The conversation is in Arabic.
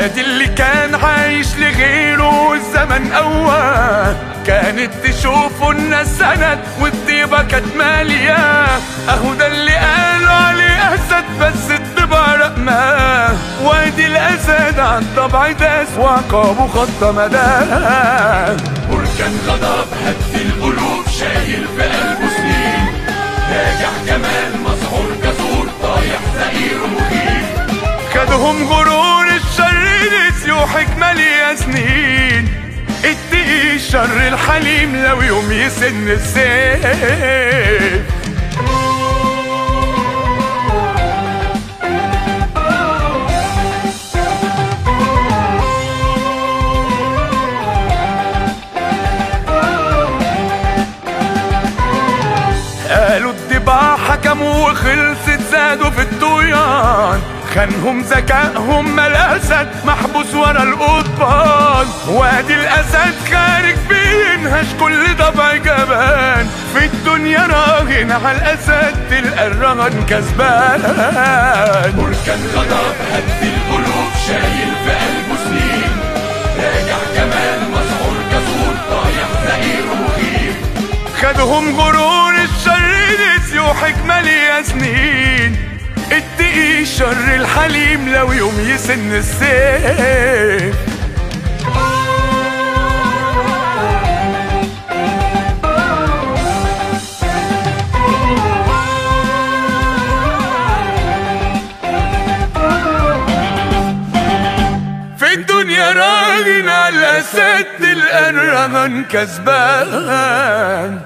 وادي اللي كان عايش لغيره الزمن أول، كانت تشوفه الناس سند والطيبة كانت مالية. اهو ده اللي قالوا عليه أسد بس الطبع رقمة، وادي الأسد عن طبع داس وعقابه خط مداه. بركان غضب هد القلوب شايل في قلبه سنين، راجع جمال مسعور جسور طايح زئير مخيف. خدهم غرور الشر نسيوا حكمة ليا سنين، اتقي الشر الحليم لو يوم يسن السيف. قالوا الطباع حكموا وخلصت زادوا في الطغيان، خانهم ذكائهم ما الأسد محبوس ورا القضبان. وادي الأسد خارج بينهش كل ضبع جبان، في الدنيا راهن على الأسد تلقى الرهن كسبان. بركان غضب هد القلوب شايل في قلبه سنين، راجع جمال مسعور جسور طايح زئير مخيف. خدهم غرور الشر نسيوا حكمة ليا سنين، اتقي الشر الحليم لو يوم يسن السيف. في الدنيا راهن على الأسد تلقى الرهن كسبان.